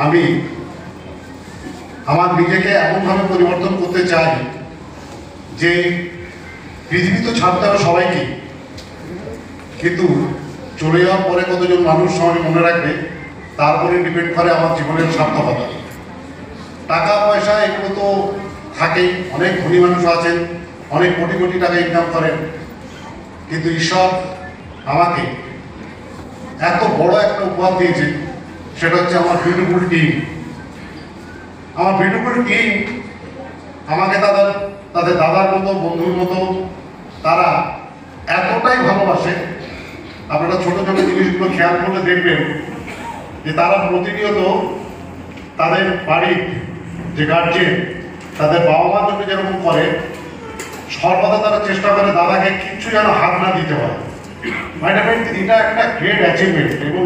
আমি আমার নিজেকে এমনভাবে পরিবর্তন করতে চাই যে পৃথিবী তো ছাড়তে হবে সবাইকে, কিন্তু চলে যাওয়ার পরে কতজন মানুষ সবাই মনে রাখবে তারপরে ডিপেন্ড করে আমার জীবনের সার্থকতা। টাকা পয়সা এগুলো তো থাকেই, অনেক ধনী মানুষ আছেন, অনেক কোটি কোটি টাকা ইনকাম করেন, কিন্তু ঈশ্বর আমাকে এত বড় একটা উপহার দিয়েছে, সেটা হচ্ছে আমার বিউটিফুল টিম। আমার বিউটিফুল টিম আমাকে তাদের দাদার মতো, বন্ধুর মতো তারা এতটাই ভালোবাসে। আপনারা ছোট ছোট জিনিসগুলো খেয়াল করলে দেখবেন যে তারা প্রতিনিয়ত তাদের বাড়ির যে গার্জেন তাদের বাবা মার জন্য যেরকম করে, সর্বদা তারা চেষ্টা করে দাদাকে কিচ্ছু যেন হাত না দিতে হয়। এটা একটা গ্রেট অ্যাচিভমেন্ট এবং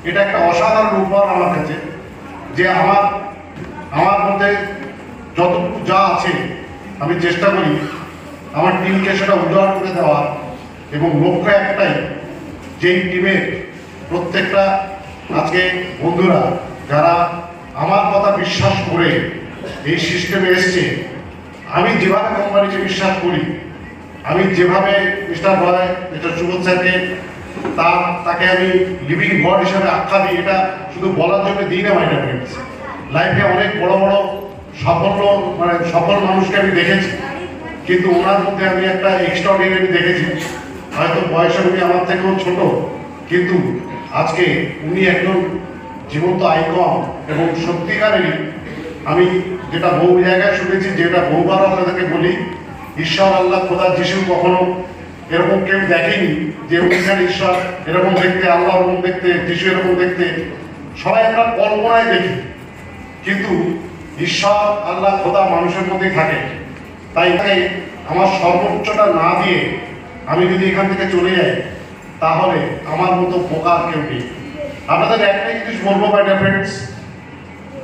এটা একটা অসাধারণ উপহার আমার কাছে, যে আমার মধ্যে যতটুকু যা আছে আমি চেষ্টা করি আমার টিমকে সেটা উজাড় করে দেওয়ার, এবং লক্ষ্য একটাই, যেই টিমের প্রত্যেকটা আজকে বন্ধুরা যারা আমার কথা বিশ্বাস করে এই সিস্টেমে এসছে, আমি যেভাবে কোম্পানিকে বিশ্বাস করি, আমি যেভাবে মিস্টার রয়, মিস্টার সুবোধ স্যারকে তাকে আমি লিভিং গড হিসাবে আখ্যা দিই, এটা শুধু বলার জন্য দিই না। মাই ডিয়ার ফ্রেন্ডস, লাইফে অনেক বড় বড় সফল মানুষকে আমি দেখেছি, কিন্তু ওনার মধ্যে আমি একটা এক্সট্রাঅর্ডিনারি দেখেছি। হয়তো বয়সে উনি আমার থেকেও ছোট, কিন্তু আজকে উনি একজন জীবন্ত আইকন, এবং সত্যিকারেরই আমি যেটা বহু জায়গায় শুনেছি, যেটা বহুবার আপনাদেরকে বলি, ঈশ্বর, আল্লাহ, খোদা, যিশু কখনো এরকম কেউ দেখেনি যে উনিখানে ঈশ্বর এরকম দেখতে, আল্লাহ এরকম দেখতে, যিশু এরকম দেখতে। সবাই আমরা কল্পনায় দেখি, কিন্তু ঈশ্বর, আল্লাহ, খোদা মানুষের মধ্যেই থাকে। তাই আমার সর্বোচ্চটা না দিয়ে আমি যদি এখান থেকে চলে যাই, তাহলে আমার মতো বোকার কেউ নেই। আপনাদের একটাই জিনিস বলবো, মাই ডিয়ার ফ্রেন্ডস,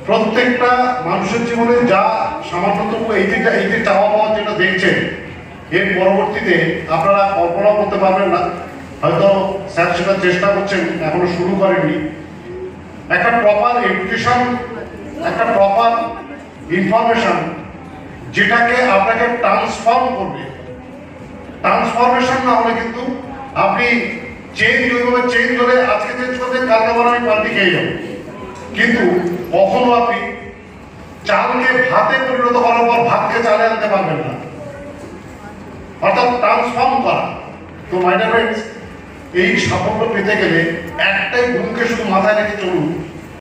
প্রত্যেকটা মানুষের জীবনে যা সামান্যতম এই যে চাওয়া পাওয়া যেটা দেখছেন, এর পরবর্তীতে আপনারা কল্পনা করতে পারবেন না। হয়তো স্যার সেটা চেষ্টা করছেন, এখনো শুরু করেননি। একটা প্রপার এডুকেশন, একটা প্রপার ইনফরমেশন, যেটাকে আপনাকে ট্রান্সফর্ম করবে। ট্রান্সফরমেশন না হলে কিন্তু আপনি চেঞ্জ হলে আজকে চেঞ্জ করতেন, কালকে বলে আমি পাল্টি খেয়ে যাবো, কিন্তু কখনো আপনি চালকে ভাতে পরিণত করার পর ভাতকে চালে আনতে পারবেন না, অর্থাৎ ট্রান্সফর্ম করা। তো মাই ডিয়ার ফ্রেন্ডস, এই সাফল্য পেতে গেলে একটাই গুণকে শুধু মাথায় রেখে চলুন,